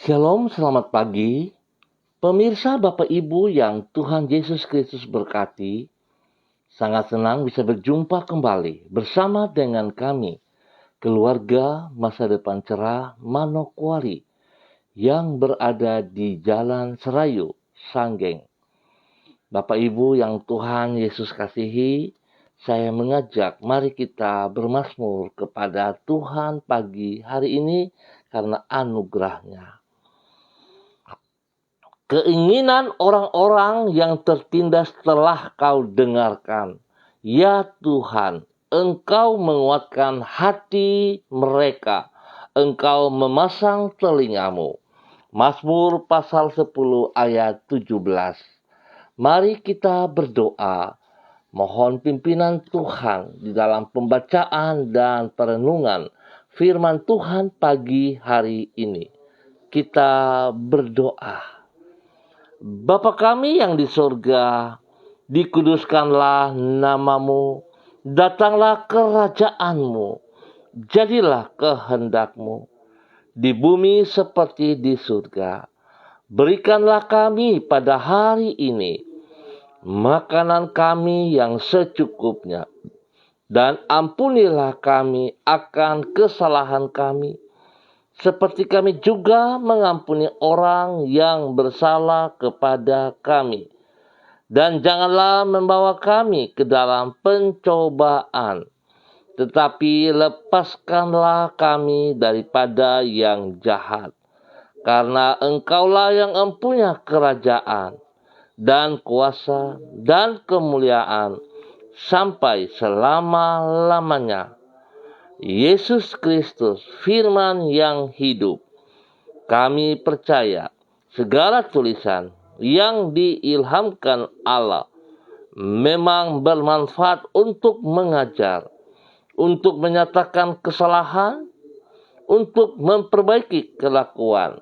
Shalom, selamat pagi. Pemirsa Bapak Ibu yang Tuhan Yesus Kristus berkati, sangat senang bisa berjumpa kembali bersama dengan kami, keluarga Masa Depan Cerah Manokwari, yang berada di Jalan Serayu, Sanggeng. Bapak Ibu yang Tuhan Yesus kasihi, saya mengajak mari kita bermazmur kepada Tuhan pagi hari ini karena anugerah-Nya. Keinginan orang-orang yang tertindas telah Kau dengarkan. Ya Tuhan, Engkau menguatkan hati mereka. Engkau memasang telingamu. Mazmur pasal 10 ayat 17. Mari kita berdoa. Mohon pimpinan Tuhan di dalam pembacaan dan perenungan firman Tuhan pagi hari ini. Kita berdoa. Bapa kami yang di surga, dikuduskanlah namamu, datanglah kerajaan-Mu, jadilah kehendak-Mu, di bumi seperti di surga. Berikanlah kami pada hari ini makanan kami yang secukupnya, dan ampunilah kami akan kesalahan kami, seperti kami juga mengampuni orang yang bersalah kepada kami. Dan janganlah membawa kami ke dalam pencobaan, tetapi lepaskanlah kami daripada yang jahat. Karena Engkaulah yang empunya kerajaan, dan kuasa, dan kemuliaan, sampai selama-lamanya. Yesus Kristus, firman yang hidup. Kami percaya segala tulisan yang diilhamkan Allah memang bermanfaat untuk mengajar, untuk menyatakan kesalahan, untuk memperbaiki kelakuan,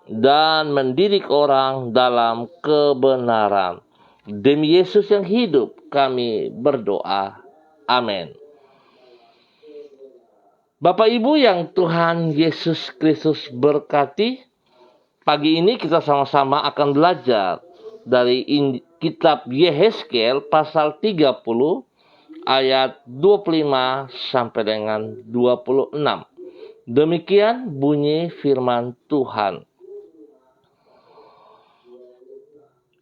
dan mendidik orang dalam kebenaran. Demi Yesus yang hidup, kami berdoa. Amin. Bapak Ibu yang Tuhan Yesus Kristus berkati, pagi ini kita sama-sama akan belajar dari kitab Yehezkiel pasal 30 ayat 25 sampai dengan 26. Demikian bunyi firman Tuhan.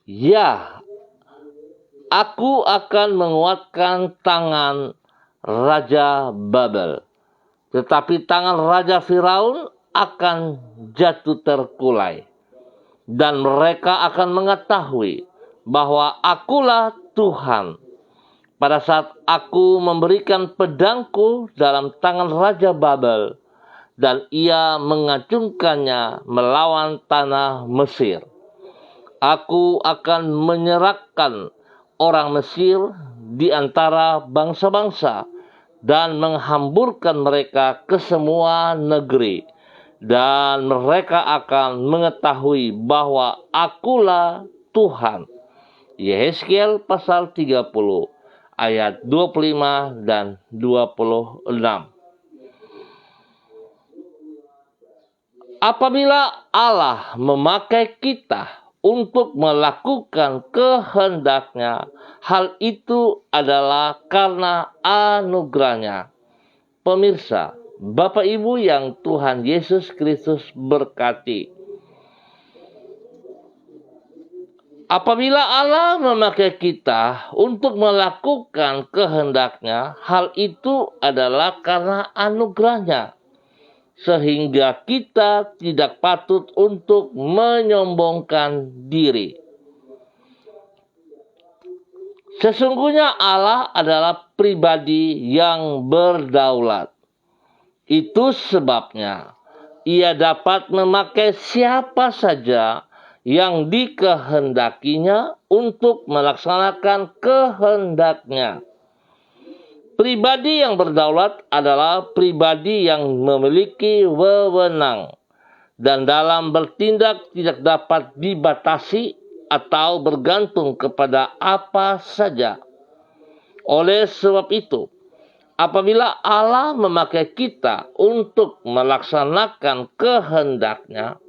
Ya, aku akan menguatkan tangan Raja Babel, tetapi tangan Raja Firaun akan jatuh terkulai. Dan mereka akan mengetahui bahwa akulah Tuhan. Pada saat aku memberikan pedangku dalam tangan Raja Babel, dan ia mengacungkannya melawan tanah Mesir. Aku akan menyerahkan orang Mesir di antara bangsa-bangsa, dan menghamburkan mereka ke semua negeri. Dan mereka akan mengetahui bahwa akulah Tuhan. Yehezkiel pasal 30 ayat 25 dan 26. Apabila Allah memakai kita untuk melakukan kehendak-Nya, hal itu adalah karena anugerah-Nya. Pemirsa, Bapak Ibu yang Tuhan Yesus Kristus berkati. Apabila Allah memakai kita untuk melakukan kehendak-Nya, hal itu adalah karena anugerah-Nya. Sehingga kita tidak patut untuk menyombongkan diri. Sesungguhnya Allah adalah pribadi yang berdaulat. Itu sebabnya Ia dapat memakai siapa saja yang dikehendakinya untuk melaksanakan kehendak-Nya. Pribadi yang berdaulat adalah pribadi yang memiliki wewenang dan dalam bertindak tidak dapat dibatasi atau bergantung kepada apa saja. Oleh sebab itu, apabila Allah memakai kita untuk melaksanakan kehendak-Nya,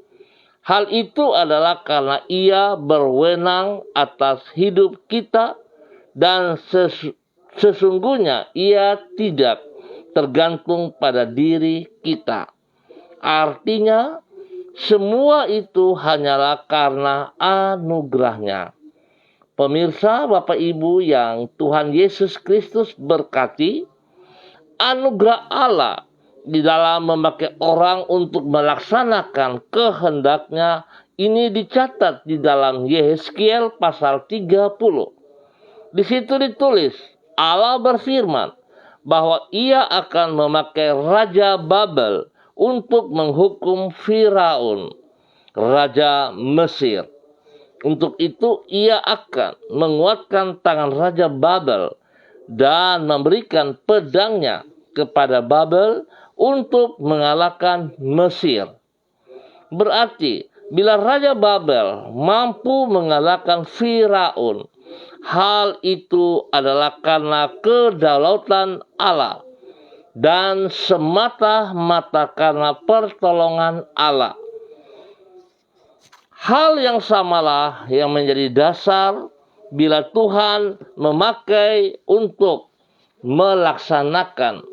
Hal itu adalah karena Ia berwenang atas hidup kita dan sesungguhnya Ia tidak tergantung pada diri kita. Artinya, semua itu hanyalah karena anugerah-Nya. Pemirsa, Bapak Ibu yang Tuhan Yesus Kristus berkati, anugerah Allah di dalam memakai orang untuk melaksanakan kehendak-Nya ini dicatat di dalam Yehezkiel pasal 30. Di situ ditulis, Allah berfirman bahwa Ia akan memakai Raja Babel untuk menghukum Firaun, Raja Mesir. Untuk itu Ia akan menguatkan tangan Raja Babel dan memberikan pedangnya kepada Babel untuk mengalahkan Mesir. Berarti bila Raja Babel mampu mengalahkan Firaun, hal itu adalah karena kedaulatan Allah dan semata-mata karena pertolongan Allah. Hal yang samalah yang menjadi dasar bila Tuhan memakai untuk melaksanakan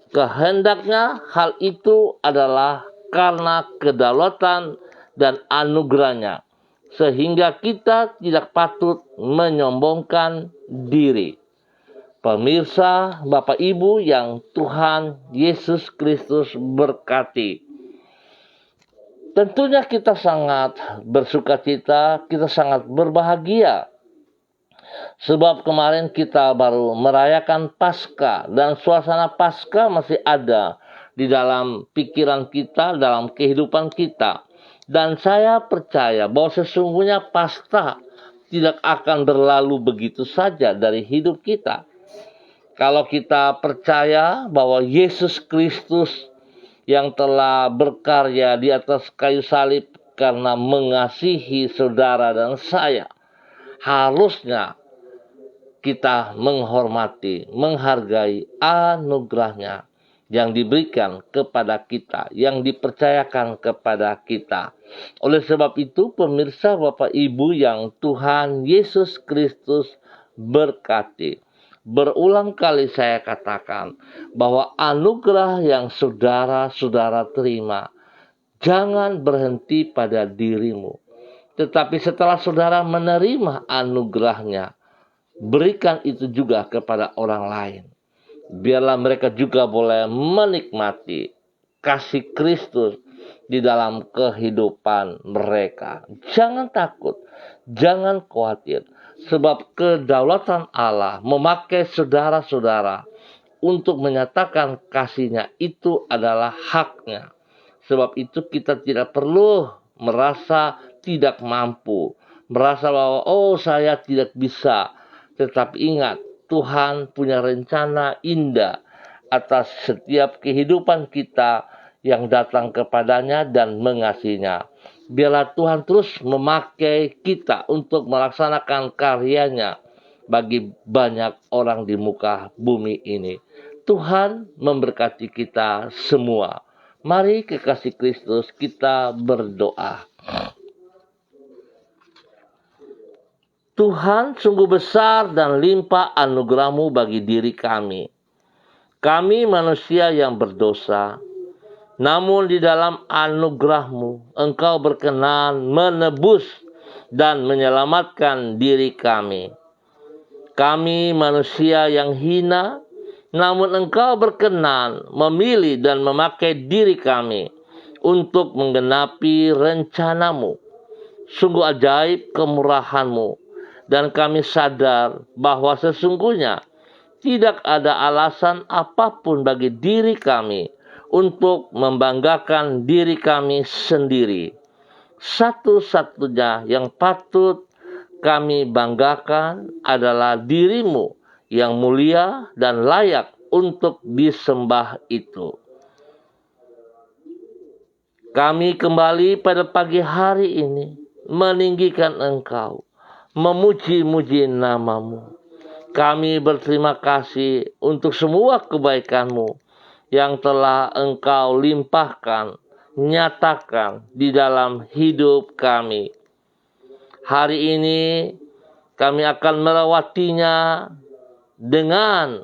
kehendak-Nya, hal itu adalah karena kedaulatan dan anugerah-Nya, sehingga kita tidak patut menyombongkan diri. Pemirsa, Bapak Ibu yang Tuhan Yesus Kristus berkati, tentunya kita sangat bersukacita, kita sangat berbahagia. Sebab kemarin kita baru merayakan Paskah dan suasana Paskah masih ada di dalam pikiran kita, dalam kehidupan kita. Dan saya percaya bahwa sesungguhnya Paskah tidak akan berlalu begitu saja dari hidup kita. Kalau kita percaya bahwa Yesus Kristus yang telah berkarya di atas kayu salib karena mengasihi saudara dan saya, harusnya kita menghormati, menghargai anugerah-Nya yang diberikan kepada kita, yang dipercayakan kepada kita. Oleh sebab itu, pemirsa Bapak Ibu yang Tuhan Yesus Kristus berkati, berulang kali saya katakan bahwa anugerah yang saudara-saudara terima jangan berhenti pada dirimu. Tetapi setelah saudara menerima anugerah-Nya, berikan itu juga kepada orang lain. Biarlah mereka juga boleh menikmati kasih Kristus di dalam kehidupan mereka. Jangan takut, jangan khawatir. Sebab kedaulatan Allah memakai saudara-saudara untuk menyatakan kasih-Nya itu adalah hak-Nya. Sebab itu kita tidak perlu merasa tidak mampu, merasa bahwa saya tidak bisa. Tetapi ingat, Tuhan punya rencana indah atas setiap kehidupan kita yang datang kepadanya dan mengasihinya. Biarlah Tuhan terus memakai kita untuk melaksanakan karya-Nya bagi banyak orang di muka bumi ini. Tuhan memberkati kita semua. Mari kekasih Kristus kita berdoa. Tuhan, sungguh besar dan limpah anugerah-Mu bagi diri kami. Kami manusia yang berdosa, namun di dalam anugerah-Mu, Engkau berkenan menebus dan menyelamatkan diri kami. Kami manusia yang hina, namun Engkau berkenan memilih dan memakai diri kami untuk menggenapi rencana-Mu. Sungguh ajaib kemurahan-Mu, dan kami sadar bahwa sesungguhnya tidak ada alasan apapun bagi diri kami untuk membanggakan diri kami sendiri. Satu-satunya yang patut kami banggakan adalah diri-Mu yang mulia dan layak untuk disembah itu. Kami kembali pada pagi hari ini meninggikan Engkau, memuji-muji nama-Mu. Kami berterima kasih untuk semua kebaikan-Mu yang telah Engkau limpahkan, nyatakan di dalam hidup kami. Hari ini kami akan melewatinya dengan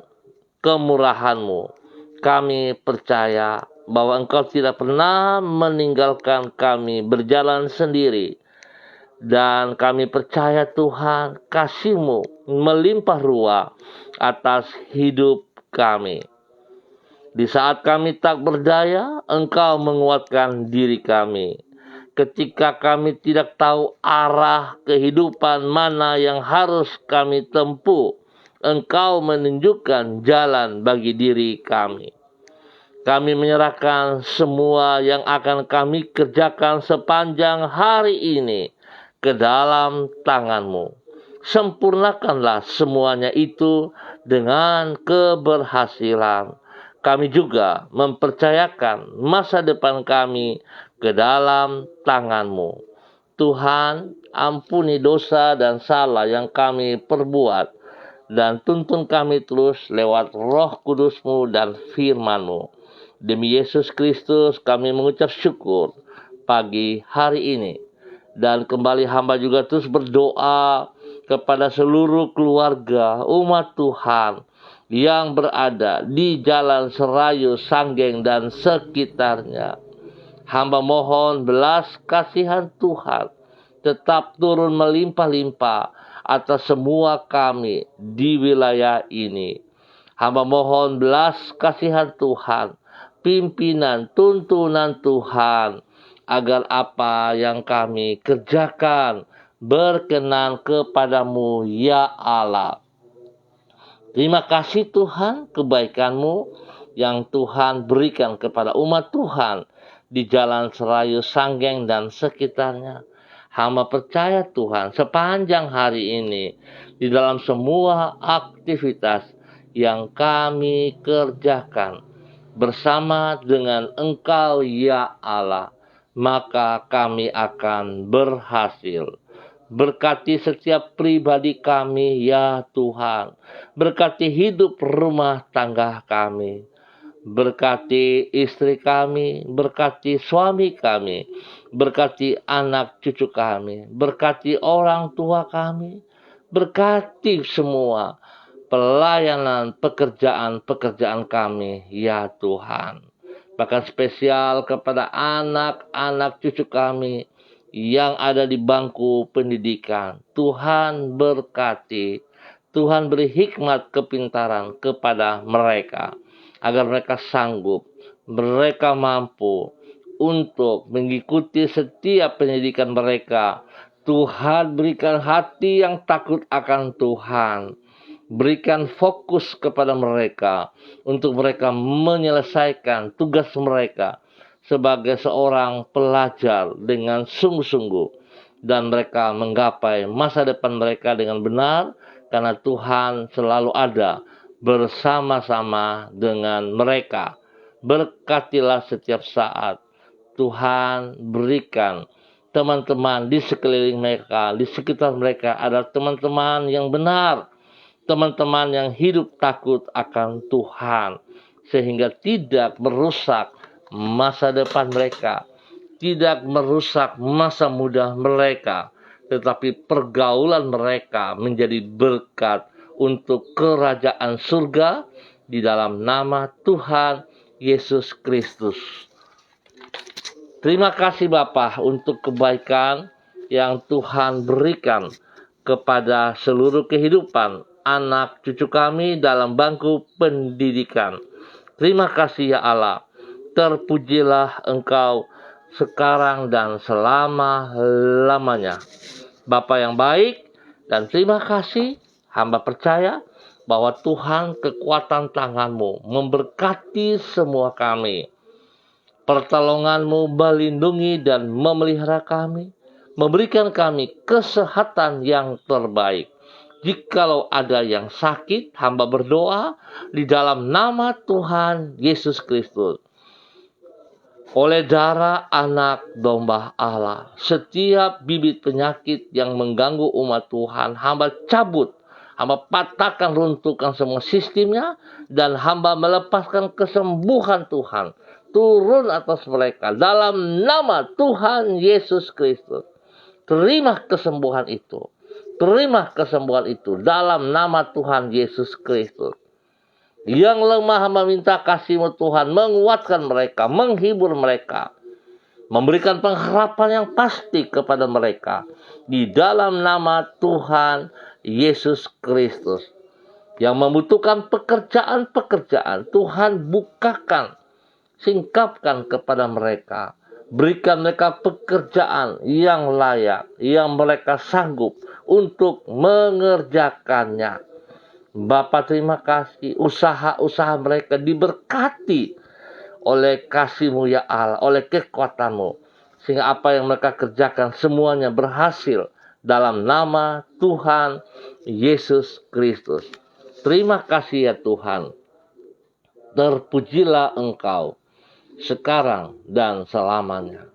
kemurahan-Mu. Kami percaya bahwa Engkau tidak pernah meninggalkan kami berjalan sendiri. Dan kami percaya Tuhan, kasih-Mu melimpah ruah atas hidup kami. Di saat kami tak berdaya, Engkau menguatkan diri kami. Ketika kami tidak tahu arah kehidupan mana yang harus kami tempuh, Engkau menunjukkan jalan bagi diri kami. Kami menyerahkan semua yang akan kami kerjakan sepanjang hari ini ke dalam tangan-Mu. Sempurnakanlah semuanya itu dengan keberhasilan. Kami juga mempercayakan masa depan kami ke dalam tangan-Mu. Tuhan, ampuni dosa dan salah yang kami perbuat, dan tuntun kami terus lewat Roh Kudus-Mu dan firman-Mu. Demi Yesus Kristus kami mengucap syukur pagi hari ini. Dan kembali hamba juga terus berdoa kepada seluruh keluarga umat Tuhan yang berada di Jalan Serayu, Sanggeng, dan sekitarnya. Hamba mohon belas kasihan Tuhan tetap turun melimpah-limpah atas semua kami di wilayah ini. Hamba mohon belas kasihan Tuhan, pimpinan, tuntunan Tuhan, agar apa yang kami kerjakan berkenan kepadamu, ya Allah. Terima kasih Tuhan, kebaikan-Mu yang Tuhan berikan kepada umat Tuhan di Jalan Serayu, Sanggeng, dan sekitarnya. Hamba percaya Tuhan, sepanjang hari ini, di dalam semua aktivitas yang kami kerjakan bersama dengan Engkau, ya Allah, maka kami akan berhasil. Berkati setiap pribadi kami, ya Tuhan. Berkati hidup rumah tangga kami. Berkati istri kami, berkati suami kami, berkati anak cucu kami, berkati orang tua kami, berkati semua pelayanan pekerjaan-pekerjaan kami, ya Tuhan. Bahkan spesial kepada anak-anak cucu kami yang ada di bangku pendidikan. Tuhan berkati, Tuhan beri hikmat kepintaran kepada mereka, agar mereka sanggup, mereka mampu untuk mengikuti setiap pendidikan mereka. Tuhan berikan hati yang takut akan Tuhan. Berikan fokus kepada mereka untuk mereka menyelesaikan tugas mereka sebagai seorang pelajar dengan sungguh-sungguh. Dan mereka menggapai masa depan mereka dengan benar, karena Tuhan selalu ada bersama-sama dengan mereka. Berkatilah setiap saat. Tuhan berikan teman-teman di sekeliling mereka, di sekitar mereka adalah teman-teman yang benar, teman-teman yang hidup takut akan Tuhan, sehingga tidak merusak masa depan mereka, tidak merusak masa muda mereka, tetapi pergaulan mereka menjadi berkat untuk kerajaan surga di dalam nama Tuhan Yesus Kristus. Terima kasih Bapa untuk kebaikan yang Tuhan berikan kepada seluruh kehidupan anak cucu kami dalam bangku pendidikan. Terima kasih ya Allah. Terpujilah Engkau sekarang dan selama-lamanya. Bapa yang baik, dan terima kasih, hamba percaya bahwa Tuhan kekuatan tangan-Mu memberkati semua kami. Pertolongan-Mu melindungi dan memelihara kami, memberikan kami kesehatan yang terbaik. Jikalau ada yang sakit, hamba berdoa di dalam nama Tuhan Yesus Kristus. Oleh darah anak domba Allah, setiap bibit penyakit yang mengganggu umat Tuhan, hamba cabut, Hamba patahkan, runtuhkan semua sistemnya, dan hamba melepaskan kesembuhan Tuhan turun atas mereka dalam nama Tuhan Yesus Kristus. Terima kesembuhan itu. Terima kesembuhan itu dalam nama Tuhan Yesus Kristus. Yang lemah hamba minta kasih-Mu Tuhan menguatkan mereka, menghibur mereka, memberikan pengharapan yang pasti kepada mereka di dalam nama Tuhan Yesus Kristus. Yang membutuhkan pekerjaan-pekerjaan, Tuhan bukakan, singkapkan kepada mereka. Berikan mereka pekerjaan yang layak, yang mereka sanggup untuk mengerjakannya. Bapa, terima kasih, usaha-usaha mereka diberkati oleh kasih-Mu ya Allah, oleh kekuatan-Mu, sehingga apa yang mereka kerjakan semuanya berhasil dalam nama Tuhan Yesus Kristus. Terima kasih ya Tuhan. Terpujilah Engkau sekarang dan selamanya.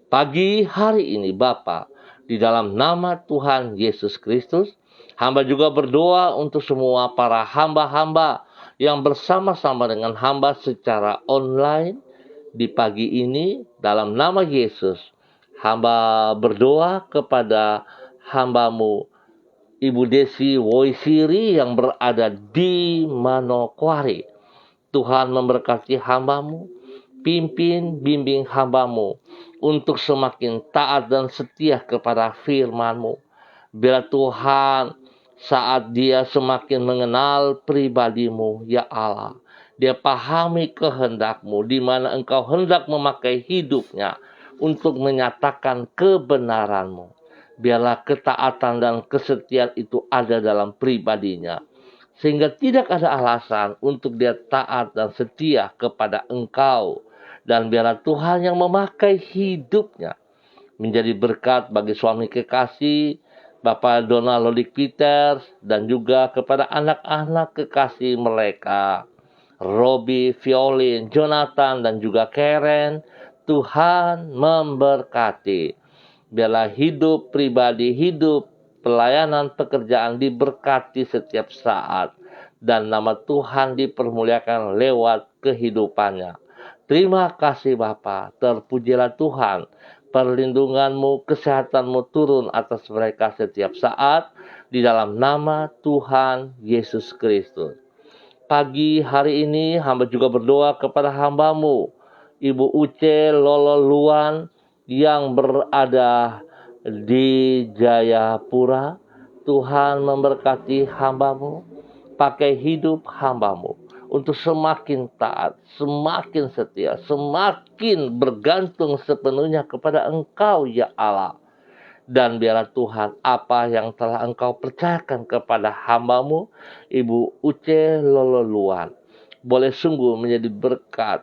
Pagi hari ini Bapa, di dalam nama Tuhan Yesus Kristus, hamba juga berdoa untuk semua para hamba-hamba yang bersama-sama dengan hamba secara online di pagi ini. Dalam nama Yesus, hamba berdoa kepada hamba-Mu Ibu Desi Woisiri yang berada di Manokwari. Tuhan memberkati hamba-Mu, pimpin, bimbing hamba-Mu untuk semakin taat dan setia kepada firman-Mu. Biar Tuhan, saat dia semakin mengenal pribadi-Mu, ya Allah, dia pahami kehendak-Mu, di mana Engkau hendak memakai hidupnya untuk menyatakan kebenaran-Mu. Biarlah ketaatan dan kesetiaan itu ada dalam pribadinya, sehingga tidak ada alasan untuk dia taat dan setia kepada Engkau. Dan biarlah Tuhan yang memakai hidupnya menjadi berkat bagi suami kekasih, Bapak Donald Lodik Peters, dan juga kepada anak-anak kekasih mereka, Robi, Violin, Jonathan, dan juga Karen. Tuhan memberkati. Biarlah hidup pribadi, hidup pelayanan pekerjaan diberkati setiap saat, dan nama Tuhan dipermuliakan lewat kehidupannya. Terima kasih Bapa, terpujilah Tuhan. Perlindungan-Mu, kesehatan-Mu turun atas mereka setiap saat di dalam nama Tuhan Yesus Kristus. Pagi hari ini hamba juga berdoa kepada hamba-Mu Ibu Uce Lolo Luan yang berada di Jayapura. Tuhan memberkati hamba-Mu, pakai hidup hamba-Mu untuk semakin taat, semakin setia, semakin bergantung sepenuhnya kepada Engkau ya Allah. Dan biarlah Tuhan, apa yang telah Engkau percayakan kepada hamba-Mu Ibu Uce Lolo Luan boleh sungguh menjadi berkat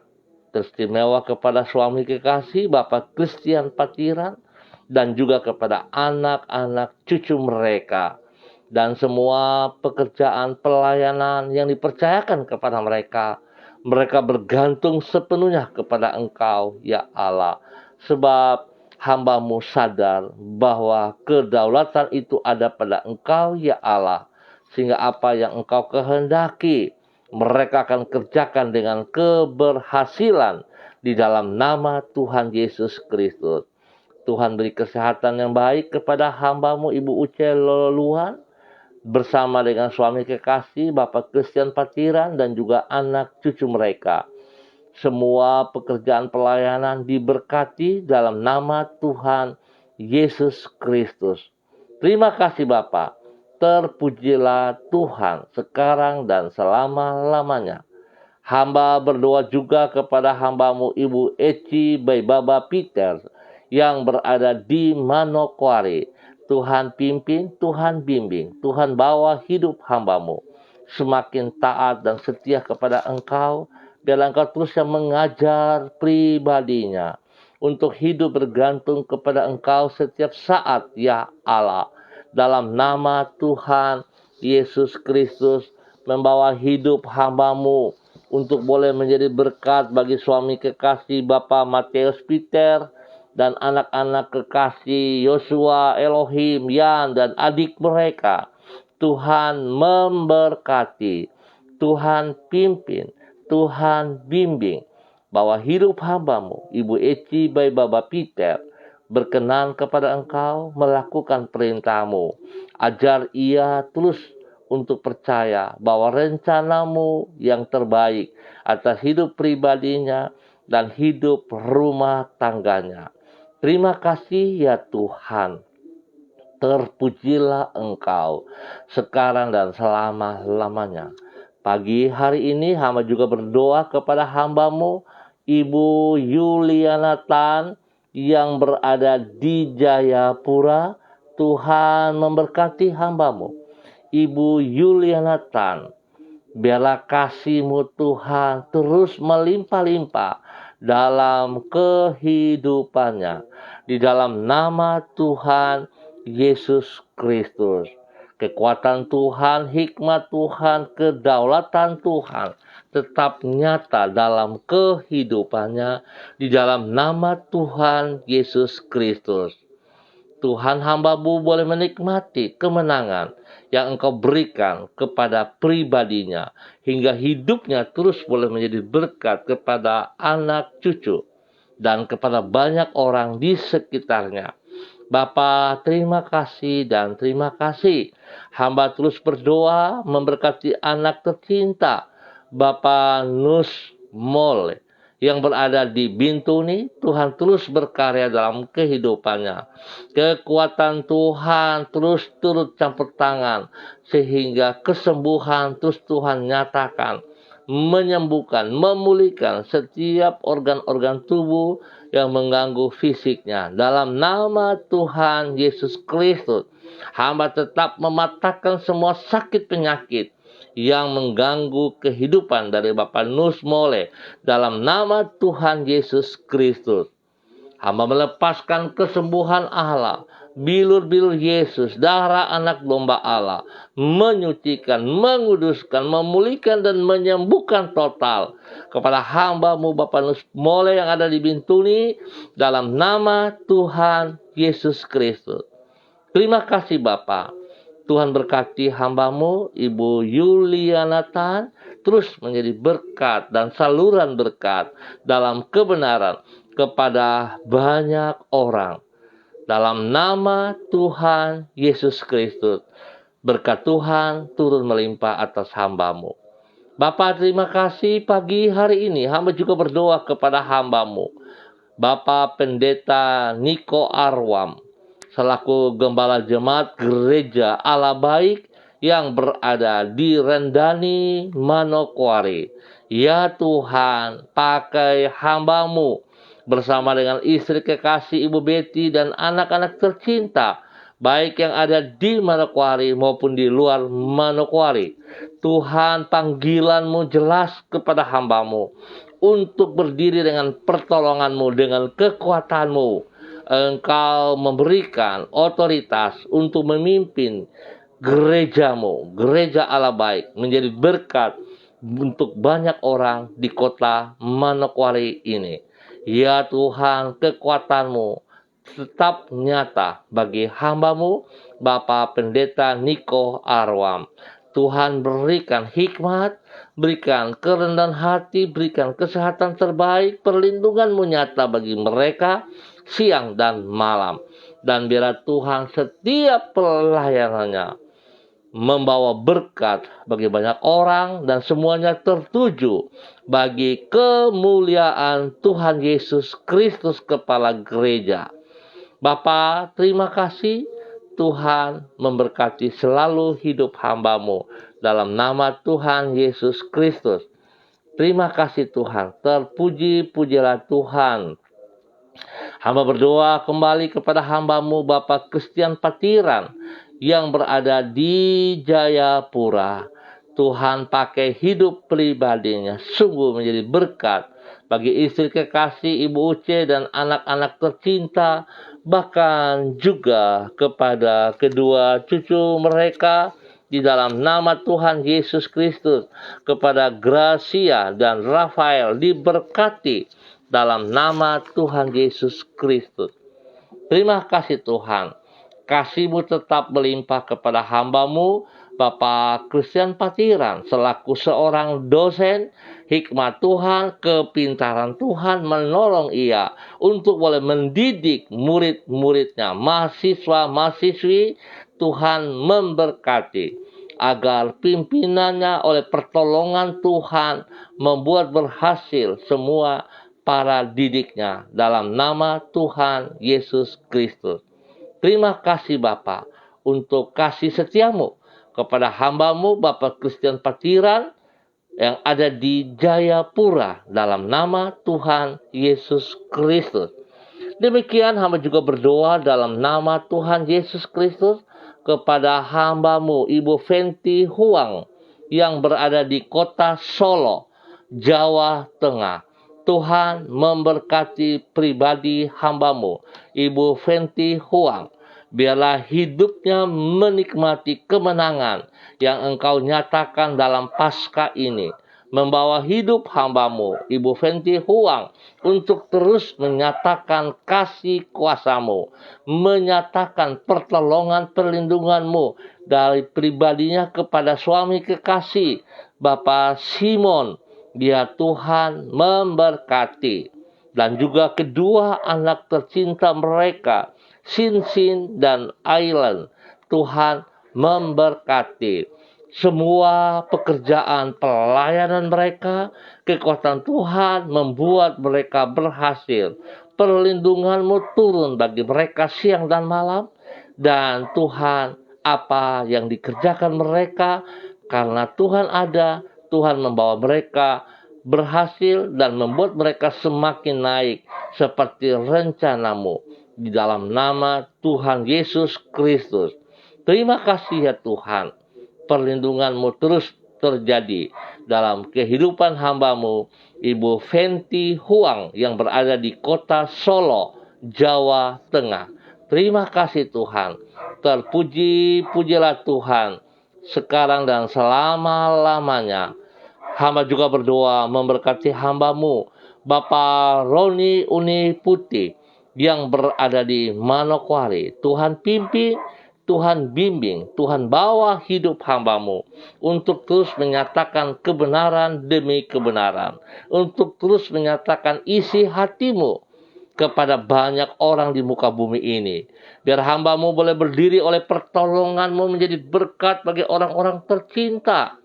teristimewa kepada suami kekasih Bapak Christian Patiran, dan juga kepada anak-anak cucu mereka, dan semua pekerjaan pelayanan yang dipercayakan kepada mereka. Mereka bergantung sepenuhnya kepada Engkau ya Allah, sebab hamba-Mu sadar bahwa kedaulatan itu ada pada Engkau ya Allah, sehingga apa yang Engkau kehendaki mereka akan kerjakan dengan keberhasilan di dalam nama Tuhan Yesus Kristus. Tuhan beri kesehatan yang baik kepada hamba-Mu Ibu Uce Lolo Luan bersama dengan suami kekasih Bapak Christian Patiran dan juga anak cucu mereka. Semua pekerjaan pelayanan diberkati dalam nama Tuhan Yesus Kristus. Terima kasih Bapak. Terpujilah Tuhan sekarang dan selama-lamanya. Hamba berdoa juga kepada hamba-Mu Ibu Eci Baibaba Peters yang berada di Manokwari. Tuhan pimpin, Tuhan bimbing, Tuhan bawa hidup hamba-Mu semakin taat dan setia kepada Engkau. Biarlah Engkau terus yang mengajar pribadinya untuk hidup bergantung kepada Engkau setiap saat ya Allah. Dalam nama Tuhan Yesus Kristus, membawa hidup hamba-Mu untuk boleh menjadi berkat bagi suami kekasih Bapak Matius Peter dan anak-anak kekasih Yosua, Elohim, Yan, dan adik mereka. Tuhan memberkati, Tuhan pimpin, Tuhan bimbing, bahwa hidup hamba-Mu, Ibu Eci by Bapak Peter, berkenan kepada Engkau melakukan perintah-Mu. Ajar ia terus untuk percaya bahwa rencana-Mu yang terbaik atas hidup pribadinya dan hidup rumah tangganya. Terima kasih ya Tuhan. Terpujilah Engkau sekarang dan selama-lamanya. Pagi hari ini hamba juga berdoa kepada hamba-Mu, Ibu Yuliana Tan yang berada di Jayapura. Tuhan memberkati hamba-Mu, Ibu Yuliana Tan. Biarlah kasih-Mu Tuhan terus melimpah-limpah dalam kehidupannya. Di dalam nama Tuhan Yesus Kristus. Kekuatan Tuhan, hikmat Tuhan, kedaulatan Tuhan tetap nyata dalam kehidupannya di dalam nama Tuhan Yesus Kristus. Tuhan, hamba-Mu boleh menikmati kemenangan yang Engkau berikan kepada pribadinya, hingga hidupnya terus boleh menjadi berkat kepada anak cucu dan kepada banyak orang di sekitarnya. Bapa, terima kasih dan terima kasih. Hamba terus berdoa memberkati anak tercinta, Bapak Nus Mol, yang berada di Bintuni. Tuhan terus berkarya dalam kehidupannya. Kekuatan Tuhan terus turut campur tangan, sehingga kesembuhan terus Tuhan nyatakan, menyembuhkan, memulihkan setiap organ-organ tubuh yang mengganggu fisiknya. Dalam nama Tuhan Yesus Kristus, hamba tetap mematahkan semua sakit penyakit yang mengganggu kehidupan dari Bapak Nus Mole. Dalam nama Tuhan Yesus Kristus, hamba melepaskan kesembuhan Allah, bilur-bilur Yesus, darah anak domba Allah, menyucikan, menguduskan, memulihkan, dan menyembuhkan total kepada hamba-Mu Bapak Nus Mole yang ada di Bintuni, dalam nama Tuhan Yesus Kristus. Terima kasih Bapak. Tuhan berkati hamba-Mu Ibu Yuliana Tan terus menjadi berkat dan saluran berkat dalam kebenaran kepada banyak orang. Dalam nama Tuhan Yesus Kristus, berkat Tuhan turun melimpah atas hamba-Mu. Bapak, terima kasih pagi hari ini hamba juga berdoa kepada hamba-Mu, Bapak Pendeta Niko Arwam, selaku Gembala Jemaat Gereja Allah Baik yang berada di Rendani, Manokwari. Ya Tuhan, pakai hamba-Mu bersama dengan istri kekasih Ibu Betty dan anak-anak tercinta, baik yang ada di Manokwari maupun di luar Manokwari. Tuhan, panggilan-Mu jelas kepada hamba-Mu untuk berdiri dengan pertolongan-Mu, dengan kekuatan-Mu. Engkau memberikan otoritas untuk memimpin gereja-Mu, gereja Allah Baik, menjadi berkat untuk banyak orang di kota Manokwari ini. Ya Tuhan, kekuatan-Mu tetap nyata bagi hamba-Mu, Bapak Pendeta Niko Arwam. Tuhan, berikan hikmat, berikan kerendahan hati, berikan kesehatan terbaik, perlindungan-Mu nyata bagi mereka siang dan malam. Dan biarlah Tuhan setiap pelayanannya membawa berkat bagi banyak orang dan semuanya tertuju bagi kemuliaan Tuhan Yesus Kristus, Kepala Gereja. Bapa, terima kasih. Tuhan memberkati selalu hidup hamba-Mu dalam nama Tuhan Yesus Kristus. Terima kasih Tuhan. Terpuji-pujilah Tuhan. Hamba berdoa kembali kepada hamba-Mu Bapak Christian Patiran yang berada di Jayapura. Tuhan, pakai hidup pribadinya sungguh menjadi berkat bagi istri kekasih Ibu Uce dan anak-anak tercinta, bahkan juga kepada kedua cucu mereka di dalam nama Tuhan Yesus Kristus. Kepada Gracia dan Rafael diberkati dalam nama Tuhan Yesus Kristus. Terima kasih Tuhan. Kasih-Mu tetap melimpah kepada hamba-Mu Bapak Christian Patiran selaku seorang dosen, hikmat Tuhan, kepintaran Tuhan menolong ia untuk boleh mendidik murid-muridnya, mahasiswa-mahasiswi. Tuhan memberkati agar pimpinannya oleh pertolongan Tuhan membuat berhasil semua para didiknya dalam nama Tuhan Yesus Kristus. Terima kasih Bapa untuk kasih setiamu kepada hamba-Mu Bapak Christian Patiran yang ada di Jayapura dalam nama Tuhan Yesus Kristus. Demikian hamba juga berdoa dalam nama Tuhan Yesus Kristus kepada hamba-Mu Ibu Fenty Huang yang berada di kota Solo, Jawa Tengah. Tuhan memberkati pribadi hamba-Mu Ibu Fenty Huang. Biarlah hidupnya menikmati kemenangan yang Engkau nyatakan dalam Paskah ini. Membawa hidup hamba-Mu Ibu Fenty Huang untuk terus menyatakan kasih kuasa-Mu, menyatakan pertolongan perlindungan-Mu dari pribadinya kepada suami kekasih Bapak Simon. Dia Tuhan memberkati, dan juga kedua anak tercinta mereka, Sin dan Ailen. Tuhan memberkati semua pekerjaan pelayanan mereka. Kekuatan Tuhan membuat mereka berhasil. Perlindungan-Mu turun bagi mereka siang dan malam. Dan Tuhan, apa yang dikerjakan mereka, karena Tuhan ada, Tuhan membawa mereka berhasil dan membuat mereka semakin naik seperti rencana-Mu. Di dalam nama Tuhan Yesus Kristus. Terima kasih ya Tuhan. Perlindungan-Mu terus terjadi dalam kehidupan hamba-Mu Ibu Fenty Huang yang berada di kota Solo, Jawa Tengah. Terima kasih Tuhan. Terpuji-pujilah Tuhan sekarang dan selama-lamanya. Hamba juga berdoa memberkati hamba-Mu Bapak Roni Uni Putih yang berada di Manokwari. Tuhan pimpin, Tuhan bimbing, Tuhan bawa hidup hamba-Mu untuk terus menyatakan kebenaran demi kebenaran, untuk terus menyatakan isi hati-Mu kepada banyak orang di muka bumi ini. Biar hamba-Mu boleh berdiri oleh pertolongan-Mu menjadi berkat bagi orang-orang tercinta,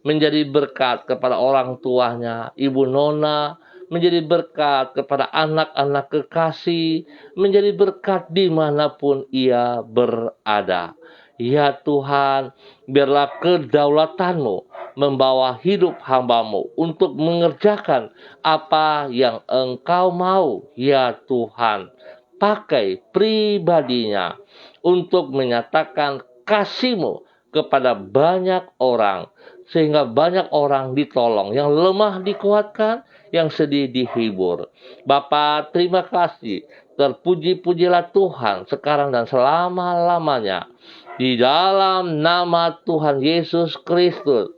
menjadi berkat kepada orang tuanya, Ibu Nona, menjadi berkat kepada anak-anak kekasih, menjadi berkat dimanapun ia berada. Ya Tuhan, biarlah kedaulatan-Mu membawa hidup hamba-Mu untuk mengerjakan apa yang Engkau mau. Ya Tuhan, pakai pribadinya untuk menyatakan kasih-Mu kepada banyak orang, sehingga banyak orang ditolong, yang lemah dikuatkan, yang sedih dihibur. Bapa, terima kasih. Terpuji-pujilah Tuhan sekarang dan selama-lamanya. Di dalam nama Tuhan Yesus Kristus.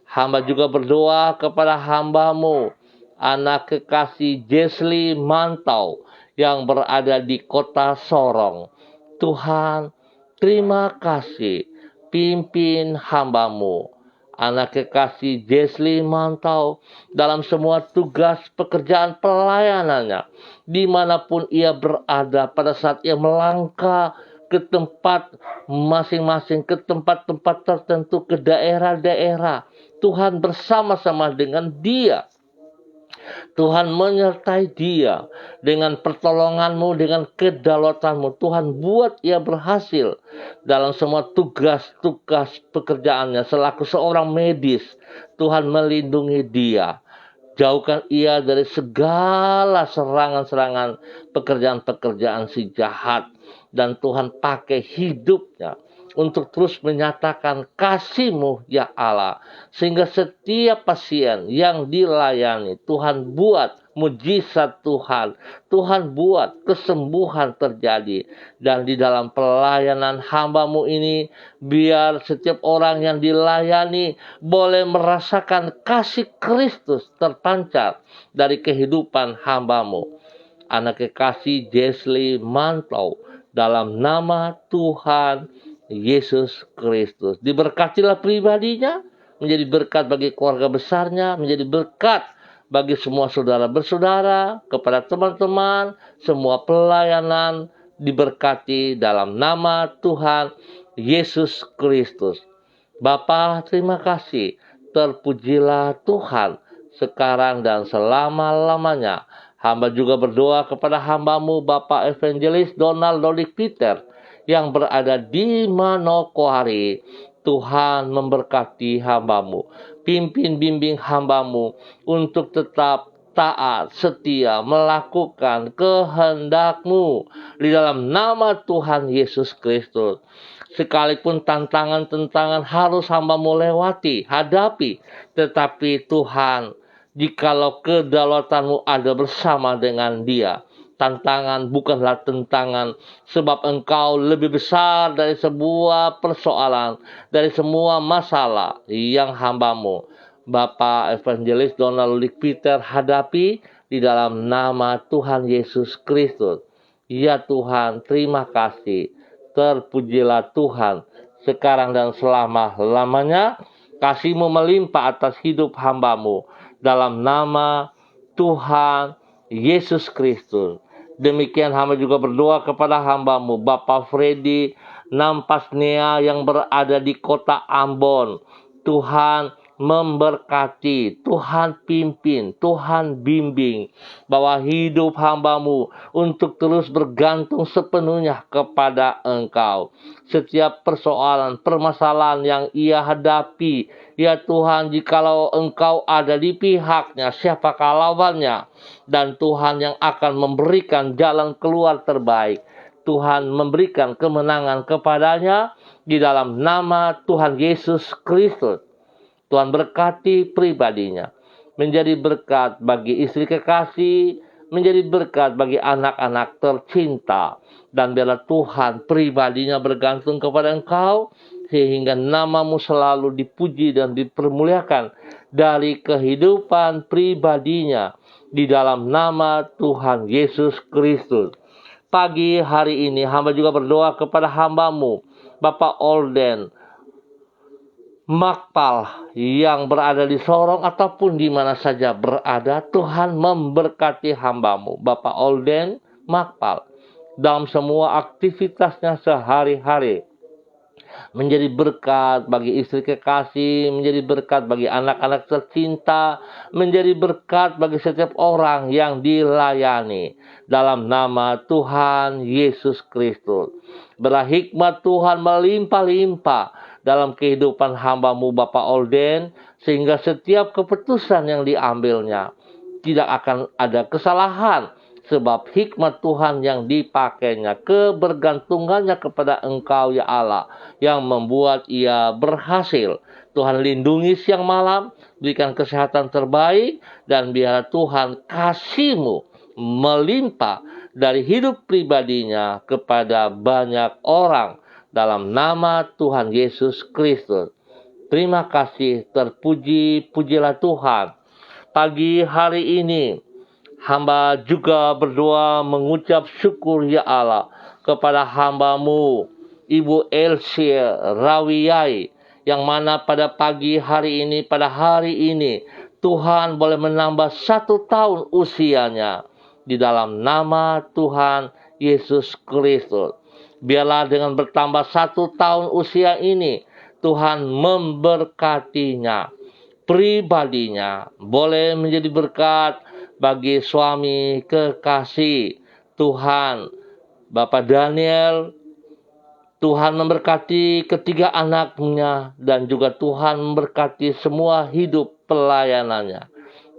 Hamba juga berdoa kepada hamba-Mu, anak kekasih Jesli Mantau yang berada di kota Sorong. Tuhan, terima kasih. Pimpin hamba-Mu, anak kekasih Jesli Mantau, dalam semua tugas pekerjaan pelayanannya, dimanapun ia berada pada saat ia melangkah ke tempat masing-masing, ke tempat-tempat tertentu, ke daerah-daerah. Tuhan bersama-sama dengan dia. Tuhan menyertai dia dengan pertolongan-Mu, dengan kedaulatan-Mu. Tuhan buat ia berhasil dalam semua tugas-tugas pekerjaannya. Selaku seorang medis, Tuhan melindungi dia. Jauhkan ia dari segala serangan-serangan pekerjaan-pekerjaan si jahat. Dan Tuhan pakai hidupnya untuk terus menyatakan kasih-Mu ya Allah. Sehingga setiap pasien yang dilayani, Tuhan buat mujizat Tuhan. Tuhan buat kesembuhan terjadi. Dan di dalam pelayanan hamba-Mu ini, biar setiap orang yang dilayani boleh merasakan kasih Kristus terpancar dari kehidupan hamba-Mu, anak kekasih Jesli Mantau, dalam nama Tuhan Yesus Kristus. Diberkatilah pribadinya, menjadi berkat bagi keluarga besarnya, menjadi berkat bagi semua saudara bersaudara, kepada teman-teman, semua pelayanan diberkati dalam nama Tuhan Yesus Kristus. Bapa, terima kasih. Terpujilah Tuhan sekarang dan selama-lamanya. Hamba juga berdoa kepada hambamu Bapak Evangelis Donald Dodik Peter yang berada di Manokwari. Tuhan memberkati hambamu. Pimpin bimbing hambamu untuk tetap taat, setia, melakukan kehendak-Mu di dalam nama Tuhan Yesus Kristus. Sekalipun tantangan-tantangan harus hamba-Mu lewati, hadapi, tetapi Tuhan, jikalau kedaulatan-Mu ada bersama dengan dia, tantangan bukanlah tentangan, sebab Engkau lebih besar dari sebuah persoalan, dari semua masalah yang hamba-Mu, Bapak Evangelis Donald Lik Peter, hadapi di dalam nama Tuhan Yesus Kristus. Ya Tuhan, terima kasih. Terpujilah Tuhan sekarang dan selama-lamanya. Kasih-Mu melimpah atas hidup hamba-Mu dalam nama Tuhan Yesus Kristus. Demikian hamba juga berdoa kepada hamba-Mu Bapak Freddy Nampasnea yang berada di kota Ambon. Tuhan memberkati, Tuhan pimpin, Tuhan bimbing, bahwa hidup hamba-Mu untuk terus bergantung sepenuhnya kepada Engkau. Setiap persoalan, permasalahan yang ia hadapi, ya Tuhan, jikalau Engkau ada di pihaknya, siapakah lawannya? Dan Tuhan yang akan memberikan jalan keluar terbaik. Tuhan memberikan kemenangan kepadanya di dalam nama Tuhan Yesus Kristus. Tuhan berkati pribadinya, menjadi berkat bagi istri kekasih, menjadi berkat bagi anak-anak tercinta. Dan biarlah Tuhan pribadinya bergantung kepada Engkau, sehingga nama-Mu selalu dipuji dan dipermuliakan dari kehidupan pribadinya di dalam nama Tuhan Yesus Kristus. Pagi hari ini hamba juga berdoa kepada hamba-Mu Bapak Olden Makpal yang berada di Sorong ataupun di mana saja berada. Tuhan memberkati hamba-Mu Bapak Olden Makpal dalam semua aktivitasnya sehari-hari, menjadi berkat bagi istri kekasih, menjadi berkat bagi anak-anak tercinta, menjadi berkat bagi setiap orang yang dilayani dalam nama Tuhan Yesus Kristus. Berhikmat Tuhan melimpah-limpah dalam kehidupan hamba-Mu Bapak Olden, sehingga setiap keputusan yang diambilnya tidak akan ada kesalahan, sebab hikmat Tuhan yang dipakainya, kebergantungannya kepada Engkau ya Allah, yang membuat ia berhasil. Tuhan lindungi siang malam, berikan kesehatan terbaik, dan biar Tuhan kasih-Mu melimpah dari hidup pribadinya kepada banyak orang dalam nama Tuhan Yesus Kristus. Terima kasih, terpuji-pujilah Tuhan. Pagi hari ini hamba juga berdoa mengucap syukur ya Allah kepada hamba-Mu Ibu Elsie Rawiyai, yang mana pada pagi hari ini, pada hari ini Tuhan boleh menambah 1 tahun usianya di dalam nama Tuhan Yesus Kristus. Biarlah dengan bertambah 1 tahun usia ini, Tuhan memberkatinya, pribadinya boleh menjadi berkat bagi suami kekasih Tuhan Bapak Daniel. Tuhan memberkati ketiga anaknya, dan juga Tuhan memberkati semua hidup pelayanannya.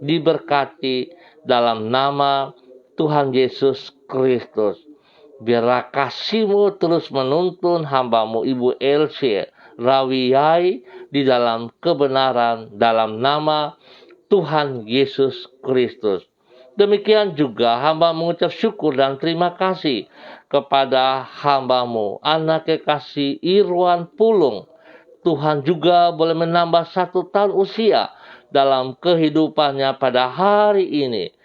Diberkati dalam nama Tuhan Yesus Kristus. Biarlah kasih-Mu terus menuntun hamba-Mu Ibu Elsie Rawiyai di dalam kebenaran dalam nama Tuhan Yesus Kristus. Demikian juga hamba mengucap syukur dan terima kasih kepada hamba-Mu anak kekasih Irwan Pulung. Tuhan juga boleh menambah 1 tahun usia dalam kehidupannya pada hari ini.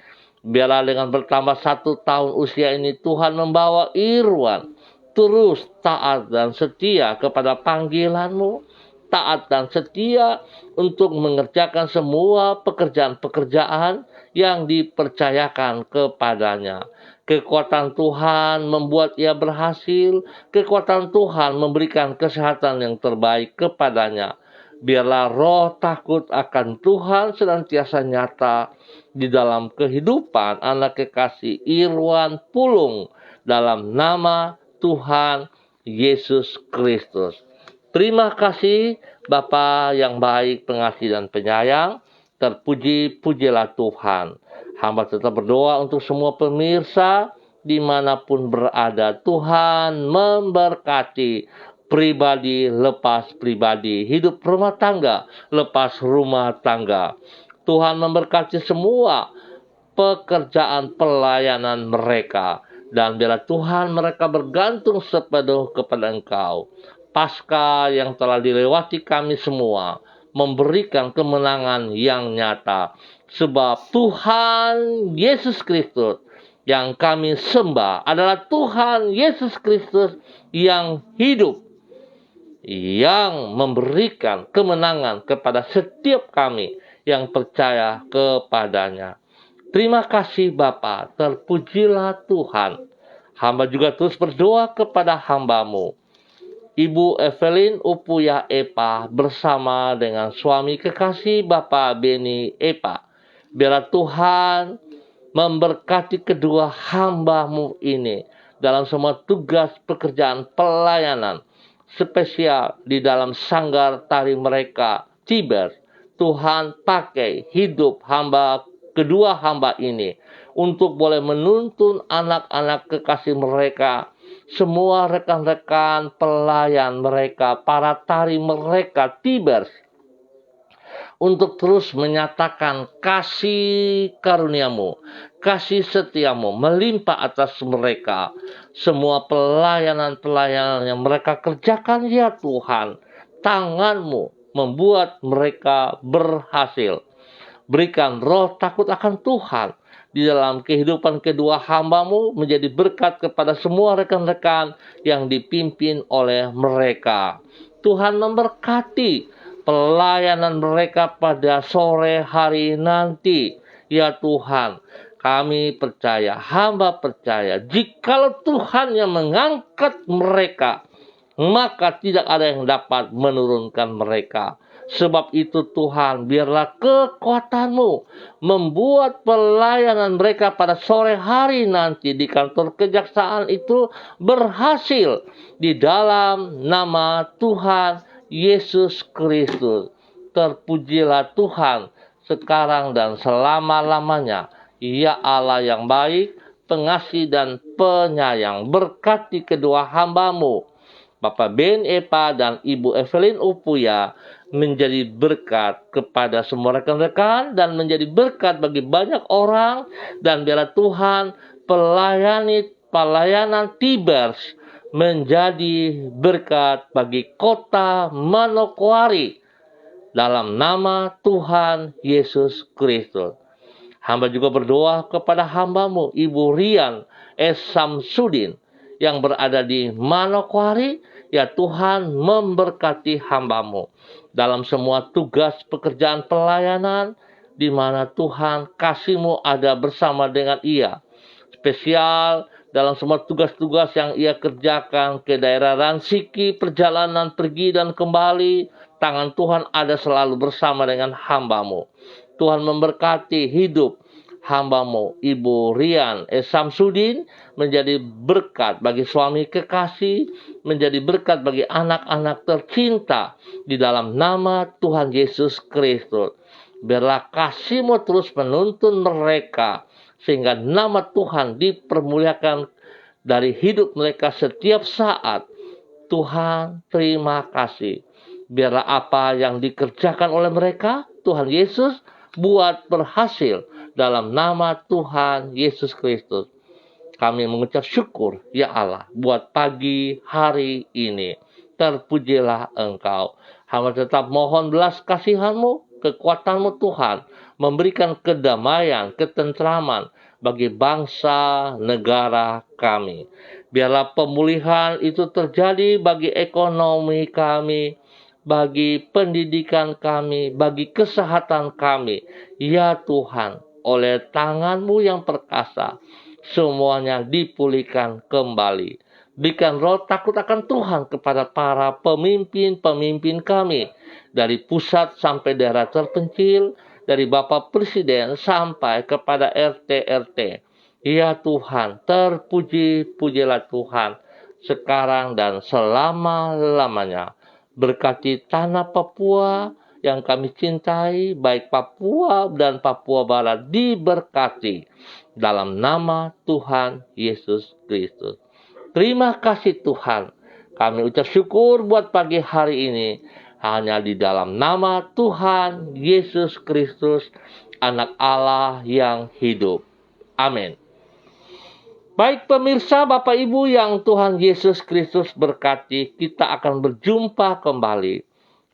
Biarlah dengan bertambah 1 tahun usia ini, Tuhan membawa Irwan terus taat dan setia kepada panggilan-Mu, taat dan setia untuk mengerjakan semua pekerjaan-pekerjaan yang dipercayakan kepadanya. Kekuatan Tuhan membuat ia berhasil, kekuatan Tuhan memberikan kesehatan yang terbaik kepadanya. Biarlah roh takut akan Tuhan senantiasa nyata di dalam kehidupan anak kekasih Irwan Pulung, dalam nama Tuhan Yesus Kristus. Terima kasih Bapa yang baik, pengasih dan penyayang. Terpuji-pujilah Tuhan. Hamba tetap berdoa untuk semua pemirsa dimanapun berada. Tuhan memberkati pribadi lepas pribadi, hidup rumah tangga lepas rumah tangga. Tuhan memberkati semua pekerjaan pelayanan mereka, dan biarlah Tuhan mereka bergantung sepenuh kepada Engkau. Pasca yang telah dilewati kami semua memberikan kemenangan yang nyata, sebab Tuhan Yesus Kristus yang kami sembah adalah Tuhan Yesus Kristus yang hidup, yang memberikan kemenangan kepada setiap kami yang percaya kepadanya. Terima kasih Bapa, terpujilah Tuhan. Hamba juga terus berdoa kepada hamba-Mu, Ibu Evelyn Upuya Epa bersama dengan suami kekasih Bapak Beni Epa. Biarlah Tuhan memberkati kedua hamba-Mu ini dalam semua tugas pekerjaan pelayanan, spesial di dalam sanggar tari mereka, Tiber. Tuhan pakai hidup kedua hamba ini untuk boleh menuntun anak-anak kekasih mereka, semua rekan-rekan pelayan mereka, para tari mereka, Tibers, untuk terus menyatakan kasih karunia-Mu, kasih setia-Mu melimpah atas mereka. Semua pelayanan-pelayanan yang mereka kerjakan, ya Tuhan, tangan-Mu membuat mereka berhasil. Berikan roh takut akan Tuhan di dalam kehidupan kedua hamba-Mu, menjadi berkat kepada semua rekan-rekan yang dipimpin oleh mereka. Tuhan memberkati pelayanan mereka pada sore hari nanti. Ya Tuhan, kami percaya, hamba percaya, jikalau Tuhan yang mengangkat mereka, maka tidak ada yang dapat menurunkan mereka. Sebab itu Tuhan, biarlah kekuatan-Mu membuat pelayanan mereka pada sore hari nanti di kantor kejaksaan itu berhasil di dalam nama Tuhan Yesus Kristus. Terpujilah Tuhan sekarang dan selama-lamanya. Ya Allah yang baik, pengasih dan penyayang, berkati kedua hamba-Mu, Bapak Ben Epa dan Ibu Evelyn Upuya, menjadi berkat kepada semua rekan-rekan dan menjadi berkat bagi banyak orang. Dan biarlah Tuhan pelayanan Tibers menjadi berkat bagi kota Manokwari dalam nama Tuhan Yesus Kristus. Hamba juga berdoa kepada hamba-Mu, Ibu Rian S. Samsudin, yang berada di Manokwari. Ya Tuhan, memberkati hamba-Mu dalam semua tugas pekerjaan pelayanan, di mana Tuhan kasih-Mu ada bersama dengan ia. Spesial dalam semua tugas-tugas yang ia kerjakan ke daerah Ransiki, perjalanan pergi dan kembali, tangan Tuhan ada selalu bersama dengan hamba-Mu. Tuhan memberkati hidup hamba-Mu, Ibu Rian S. Samsudin, menjadi berkat bagi suami kekasih, menjadi berkat bagi anak-anak tercinta di dalam nama Tuhan Yesus Kristus. Biarlah kasih-Mu terus menuntun mereka, sehingga nama Tuhan dipermuliakan dari hidup mereka setiap saat. Tuhan, terima kasih. Biarlah apa yang dikerjakan oleh mereka, Tuhan Yesus, buat berhasil dalam nama Tuhan Yesus Kristus. Kami mengucap syukur, ya Allah, buat pagi hari ini. Terpujilah Engkau. Hamba tetap mohon belas kasihan-Mu, kekuatan-Mu Tuhan, memberikan kedamaian, ketentraman bagi bangsa negara kami. Biarlah pemulihan itu terjadi bagi ekonomi kami, bagi pendidikan kami, bagi kesehatan kami. Ya Tuhan, oleh tangan-Mu yang perkasa, semuanya dipulihkan kembali. Berikan roh takut akan Tuhan kepada para pemimpin-pemimpin kami, dari pusat sampai daerah terpencil, dari Bapak Presiden sampai kepada RT-RT. Ya Tuhan, terpuji-pujilah Tuhan sekarang dan selama-lamanya. Berkati tanah Papua yang kami cintai, baik Papua dan Papua Barat, diberkati dalam nama Tuhan Yesus Kristus. Terima kasih Tuhan. Kami ucap syukur buat pagi hari ini. Hanya di dalam nama Tuhan Yesus Kristus, Anak Allah yang hidup. Amin. Baik pemirsa, Bapak Ibu yang Tuhan Yesus Kristus berkati, kita akan berjumpa kembali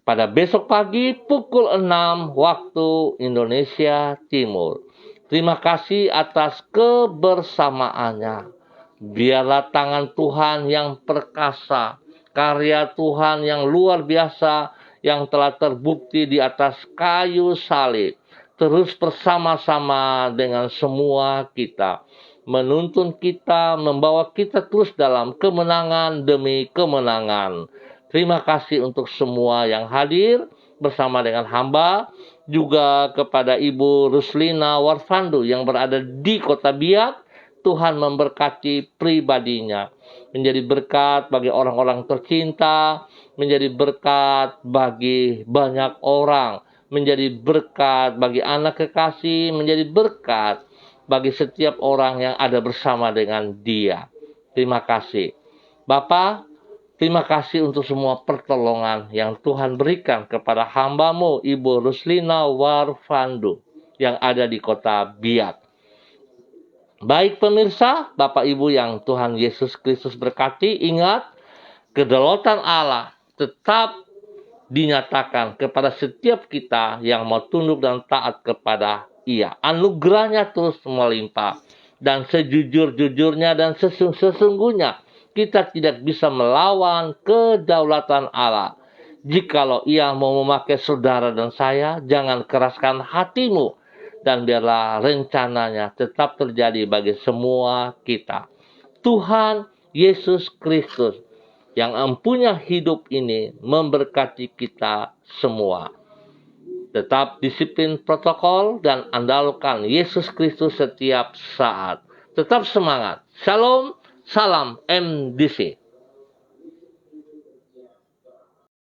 pada besok pagi pukul 6 waktu Indonesia Timur. Terima kasih atas kebersamaannya. Biarlah tangan Tuhan yang perkasa, karya Tuhan yang luar biasa yang telah terbukti di atas kayu salib, terus bersama-sama dengan semua kita, menuntun kita, membawa kita terus dalam kemenangan demi kemenangan. Terima kasih untuk semua yang hadir bersama dengan hamba, juga kepada Ibu Ruslina Warfandu yang berada di Kota Biak. Tuhan memberkati pribadinya, menjadi berkat bagi orang-orang tercinta, menjadi berkat bagi banyak orang, menjadi berkat bagi anak kekasih, menjadi berkat bagi setiap orang yang ada bersama dengan dia. Terima kasih. Bapa, terima kasih untuk semua pertolongan yang Tuhan berikan kepada hamba-Mu, Ibu Ruslina Warfandu, yang ada di Kota Biak. Baik pemirsa, Bapak Ibu yang Tuhan Yesus Kristus berkati, ingat, kedaulatan Allah tetap dinyatakan kepada setiap kita yang mau tunduk dan taat kepada Ia. Anugerahnya terus melimpah, dan sejujur-jujurnya dan sesungguhnya kita tidak bisa melawan kedaulatan Allah. Jikalau Ia mau memakai saudara dan saya, jangan keraskan hatimu, dan biarlah rencananya tetap terjadi bagi semua kita. Tuhan Yesus Kristus yang empunya hidup ini memberkati kita semua. Tetap disiplin protokol dan andalkan Yesus Kristus setiap saat. Tetap semangat. Shalom, salam MDC.